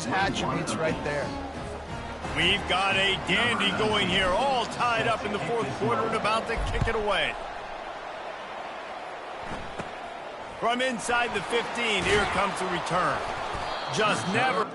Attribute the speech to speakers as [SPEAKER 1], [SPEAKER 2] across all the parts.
[SPEAKER 1] those attributes right there.
[SPEAKER 2] We've got a dandy going here, all tied up in the fourth quarter and about to kick it away. From inside the 15, here comes the return. Just never...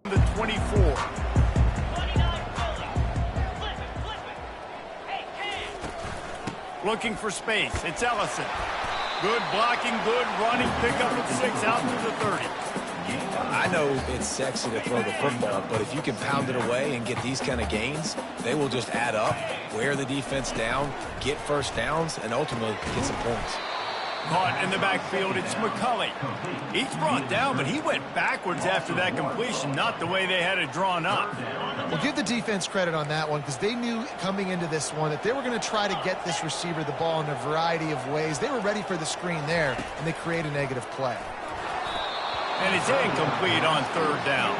[SPEAKER 2] the 24. Looking for space. It's Ellison. Good blocking, good running. Pick up at 6 out to the 30.
[SPEAKER 3] I know it's sexy to throw the football, but if you can pound it away and get these kind of gains, they will just add up, wear the defense down, get first downs, and ultimately get some points.
[SPEAKER 2] Caught in the backfield, it's McCulley. He's brought down, but he went backwards after that completion, not the way they had it drawn up.
[SPEAKER 1] Well, give the defense credit on that one because they knew coming into this one that they were going to try to get this receiver the ball in a variety of ways. They were ready for the screen there, and they create a negative play.
[SPEAKER 2] And it's incomplete on third down.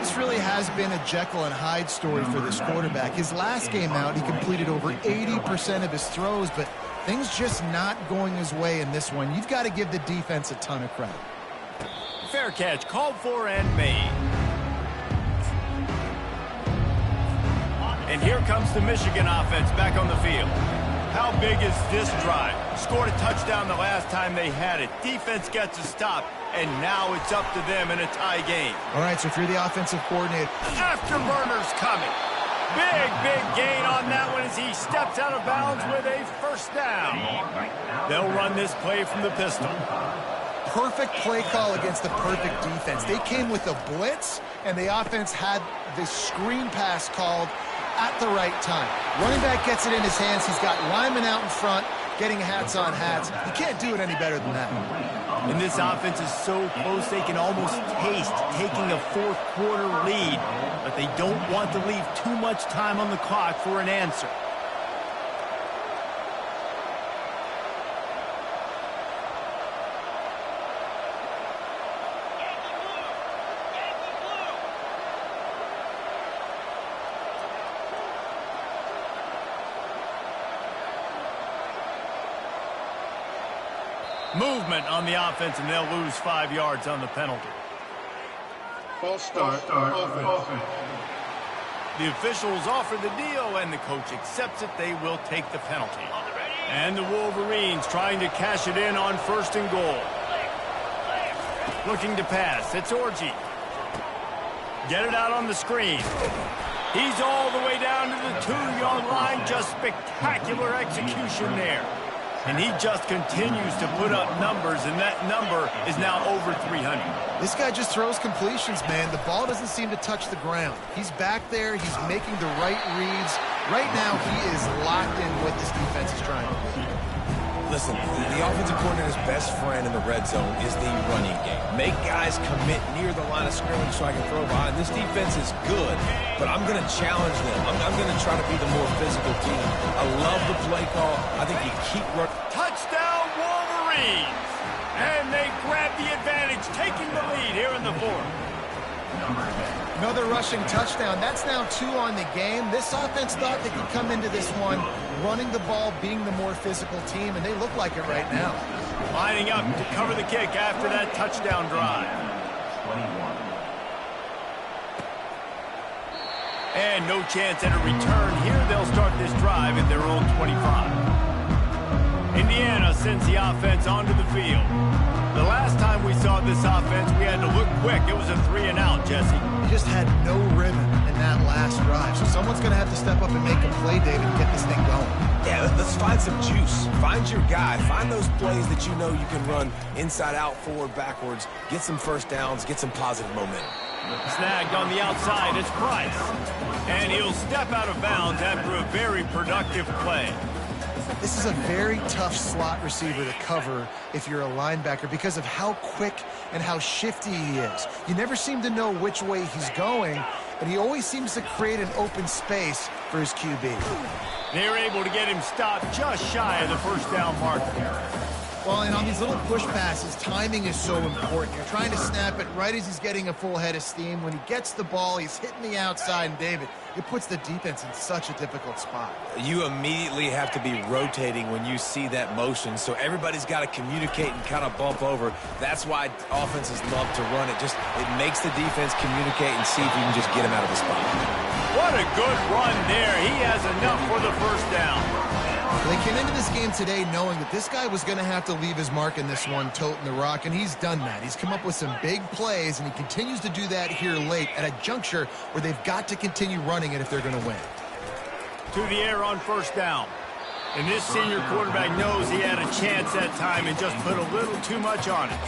[SPEAKER 1] This really has been a Jekyll and Hyde story for this quarterback. His last game out, he completed over 80% of his throws, but things just not going his way in this one. You've got to give the defense a ton of credit.
[SPEAKER 2] Fair catch, called for and made. And here comes the Michigan offense back on the field. How big is this drive? Scored a touchdown the last time they had it. Defense gets a stop, and now it's up to them in a tie game.
[SPEAKER 1] All right, so if you're the offensive coordinator.
[SPEAKER 2] Afterburner's coming. Big gain on that one as he steps out of bounds with a first down. They'll run this play from the pistol.
[SPEAKER 1] Perfect play call against the perfect defense. They came with a blitz, and the offense had the screen pass called at the right time. Running back gets it in his hands. He's got linemen out in front, getting hats on hats. You can't do it any better than that.
[SPEAKER 2] And this offense is so close they can almost taste taking a fourth quarter lead, but they don't want to leave too much time on the clock for an answer. Movement on the offense, and they'll lose 5 yards on the penalty.
[SPEAKER 4] False start, offense.
[SPEAKER 2] The officials offer the deal, and the coach accepts it. They will take the penalty. And the Wolverines trying to cash it in on 1st and goal. Looking to pass. It's Orji. Get it out on the screen. He's all the way down to the 2-yard line. Just spectacular execution there. And he just continues to put up numbers, and that number is now over 300.
[SPEAKER 1] This guy just throws completions, man. The ball doesn't seem to touch the ground. He's back there. He's making the right reads. Right now, he is locked in what this defense is trying to do.
[SPEAKER 3] Listen, the offensive coordinator's best friend in the red zone is the running game. Make guys commit near the line of scrimmage so I can throw behind. This defense is good, but I'm going to challenge them. I'm going to try to be the more physical team. I love the play call. I think you keep running.
[SPEAKER 2] Touchdown, Wolverines! And they grab the advantage, taking the lead here in the fourth.
[SPEAKER 1] Another rushing touchdown. That's now 2 on the game. This offense thought they could come into this one running the ball, being the more physical team, and they look like it right now.
[SPEAKER 2] Lining up to cover the kick after that touchdown drive. And no chance at a return here. They'll start this drive at their own 25. Indiana sends the offense onto the field. The last time we saw this offense, we had to look quick. It was a 3-and-out, Jesse.
[SPEAKER 1] He just had no rhythm in that last drive. So someone's going to have to step up and make a play, David, and get this thing going.
[SPEAKER 3] Yeah, let's find some juice. Find your guy. Find those plays that you know you can run inside out, forward, backwards. Get some first downs. Get some positive momentum.
[SPEAKER 2] Snagged on the outside, it's Price. And he'll step out of bounds after a very productive play.
[SPEAKER 1] This is a very tough slot receiver to cover if you're a linebacker because of how quick and how shifty he is. You never seem to know which way he's going, and he always seems to create an open space for his QB.
[SPEAKER 2] They're able to get him stopped just shy of the first down marker.
[SPEAKER 1] Well, and on these little push passes, timing is so important. You're trying to snap it right as he's getting a full head of steam. When he gets the ball, he's hitting the outside, and David, it puts the defense in such a difficult spot.
[SPEAKER 3] You immediately have to be rotating when you see that motion, so everybody's got to communicate and kind of bump over. That's why offenses love to run it. It makes the defense communicate and see if you can just get him out of the spot.
[SPEAKER 2] What a good run there. He has enough for the first down.
[SPEAKER 1] They came into this game today knowing that this guy was going to have to leave his mark in this one, toting the rock, and he's done that. He's come up with some big plays, and he continues to do that here late at a juncture where they've got to continue running it if they're going to win.
[SPEAKER 2] To the air on first down. And this senior quarterback knows he had a chance that time and just put a little too much on it.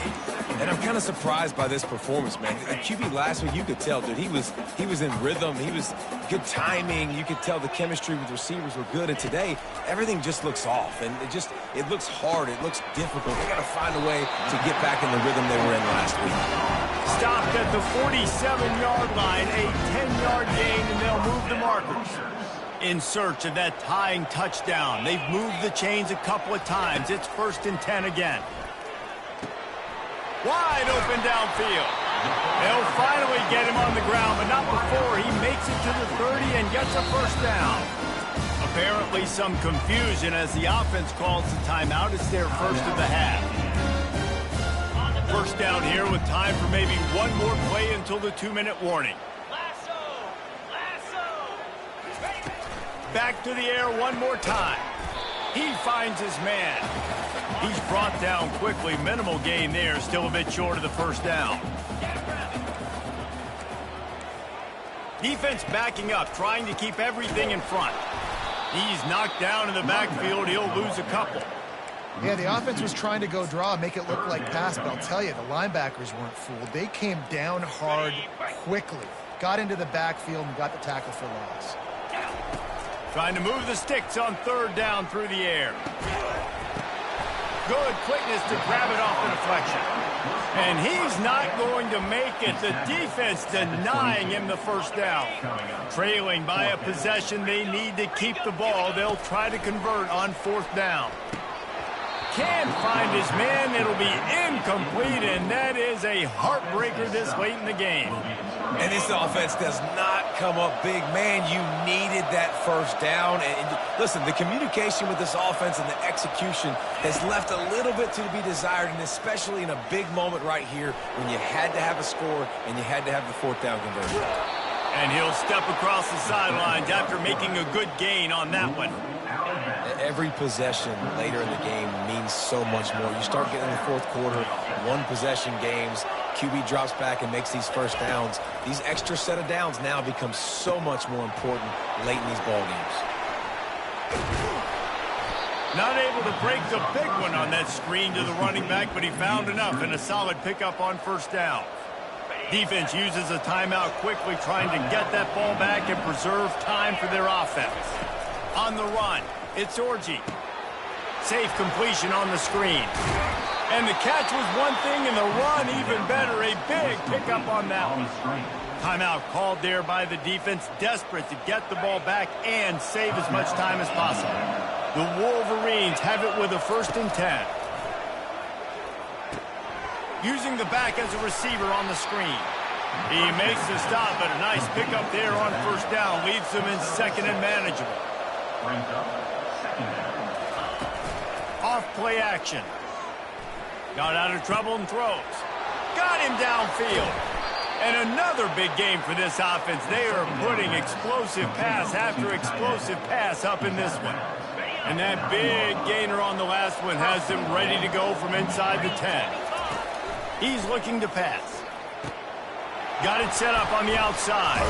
[SPEAKER 3] And I'm kind of surprised by this performance, man. The QB last week, you could tell, dude, he was in rhythm. He was good timing. You could tell the chemistry with receivers were good. And today, everything just looks off. And it looks hard. It looks difficult. They got to find a way to get back in the rhythm they were in last week.
[SPEAKER 2] Stopped at the 47-yard line, a 10-yard gain, and they'll move the markers. In search of that tying touchdown. They've moved the chains a couple of times. It's 1st and 10 again. Wide open downfield. They'll finally get him on the ground, but not before he makes it to the 30 and gets a first down. Apparently some confusion as the offense calls the timeout. It's their first of the half. First down here with time for maybe one more play until the 2-minute warning. Back to the air one more time. He finds his man. He's brought down quickly. Minimal gain there. Still a bit short of the first down. Defense backing up, trying to keep everything in front. He's knocked down in the backfield. He'll lose a couple.
[SPEAKER 1] Yeah, the offense was trying to go draw, make it look like pass, but I'll tell you, the linebackers weren't fooled. They came down hard quickly, got into the backfield, and got the tackle for loss.
[SPEAKER 2] Trying to move the sticks on 3rd down through the air. Good quickness to grab it off the deflection. And he's not going to make it. The defense denying him the first down. Trailing by a possession, they need to keep the ball. They'll try to convert on 4th down. Can't find his man. It'll be incomplete, and that is a heartbreaker this late in the game.
[SPEAKER 3] And this offense does not come up big. Man, you needed that first down. And listen, the communication with this offense and the execution has left a little bit to be desired, and especially in a big moment right here when you had to have a score and you had to have the 4th down conversion.
[SPEAKER 2] And he'll step across the sidelines after making a good gain on that one.
[SPEAKER 3] Every possession later in the game means so much more. You start getting in the 4th quarter, one-possession games, QB drops back and makes these first downs. These extra set of downs now become so much more important late in these ball games.
[SPEAKER 2] Not able to break the big one on that screen to the running back, but he found enough and a solid pickup on 1st down. Defense uses a timeout quickly, trying to get that ball back and preserve time for their offense. On the run, it's Orji. Safe completion on the screen. And the catch was one thing, and the run even better. A big pickup on that one. Timeout called there by the defense, desperate to get the ball back and save as much time as possible. The Wolverines have it with a 1st and 10. Using the back as a receiver on the screen. He makes the stop, but a nice pickup there on 1st down. Leaves them in 2nd and manageable. Off play action. Got out of trouble and throws. Got him downfield. And another big game for this offense. They are putting explosive pass after explosive pass up in this one. And that big gainer on the last one has them ready to go from inside the 10. He's looking to pass. Got it set up on the outside.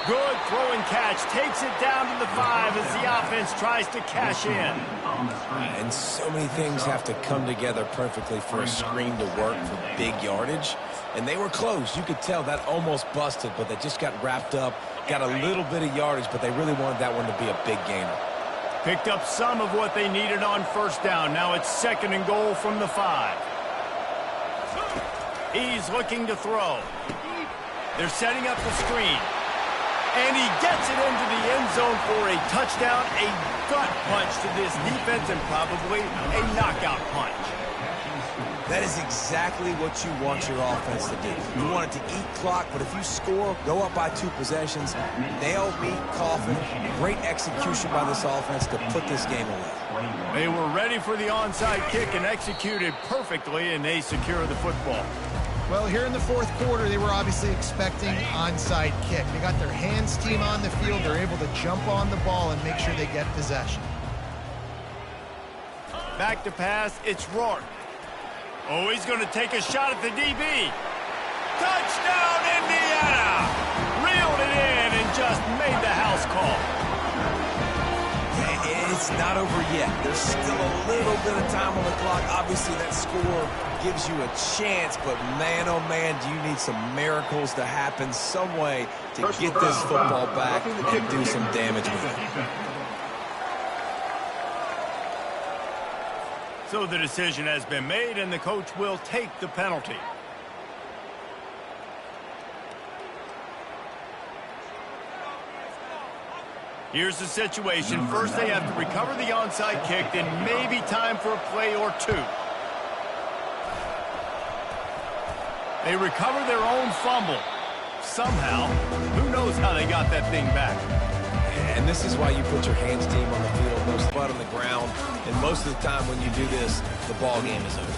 [SPEAKER 2] Good throw and catch. Takes it down to the 5 as the offense tries to cash in.
[SPEAKER 3] And so many things have to come together perfectly for a screen to work for big yardage. And they were close. You could tell that almost busted, but they just got wrapped up, got a little bit of yardage, but they really wanted that one to be a big gainer.
[SPEAKER 2] Picked up some of what they needed on first down. Now it's 2nd and goal from the 5. He's looking to throw. They're setting up the screen. And he gets it into the end zone for a touchdown, a gut punch to this defense, and probably a knockout punch.
[SPEAKER 3] That is exactly what you want your offense to do. You want it to eat clock, but if you score, go up by 2 possessions, nail, meet, coffin. Great execution by this offense to put this game away.
[SPEAKER 2] They were ready for the onside kick and executed perfectly, and they secure the football.
[SPEAKER 1] Well, here in the 4th quarter, they were obviously expecting onside kick. They got their hands team on the field. They're able to jump on the ball and make sure they get possession.
[SPEAKER 2] Back to pass, it's Rourke. Oh, he's going to take a shot at the DB. Touchdown, Indiana! Reeled it in and just made the house call.
[SPEAKER 3] It's not over yet. There's still a little bit of time on the clock. Obviously, that score gives you a chance, but man, oh man, do you need some miracles to happen some way to get this football back and do some damage with it.
[SPEAKER 2] So the decision has been made, and the coach will take the penalty. Here's the situation. First, they have to recover the onside kick, then maybe time for a play or 2. They recover their own fumble. Somehow, who knows how they got that thing back.
[SPEAKER 3] And this is why you put your hands team on the field, most butt on the ground, and most of the time when you do this, the ball game is over.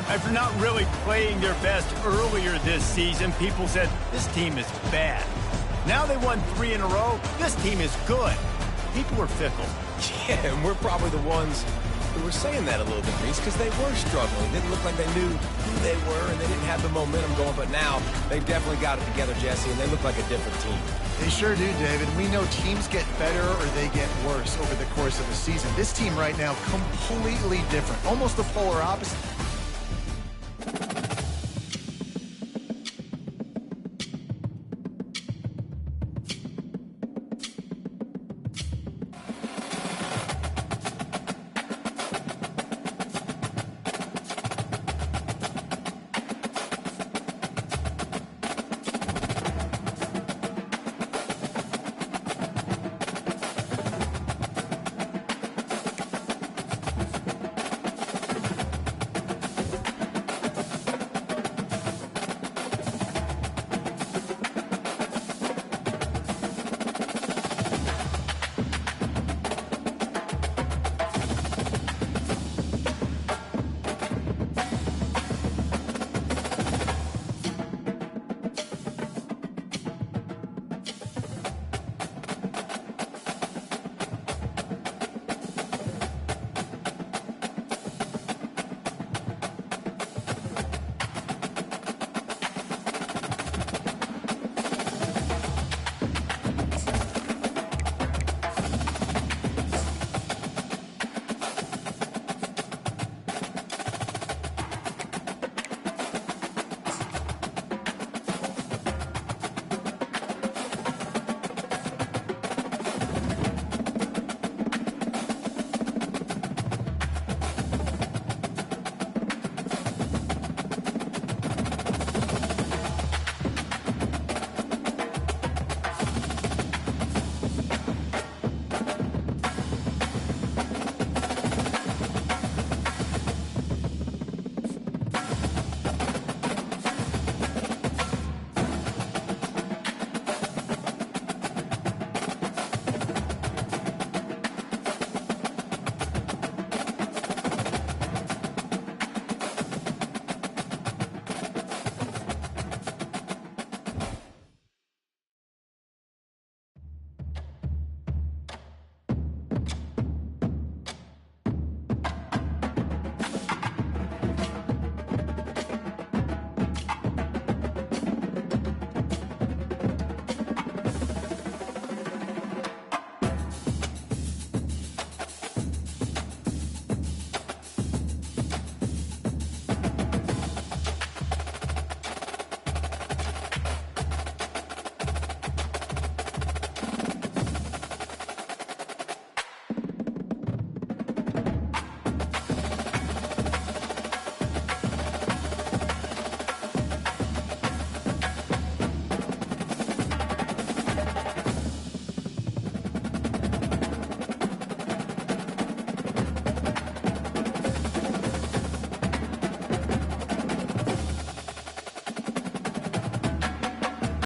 [SPEAKER 2] After not really playing their best earlier this season, people said, this team is bad. Now they won 3 in a row. This team is good. People are fickle.
[SPEAKER 3] Yeah, and we're probably the ones who were saying that a little bit, Reese, because they were struggling. It didn't look like they knew who they were, and they didn't have the momentum going. But now they've definitely got it together, Jesse, and they look like a different team.
[SPEAKER 1] They sure do, David. We know teams get better or they get worse over the course of a season. This team right now, completely different. Almost the polar opposite.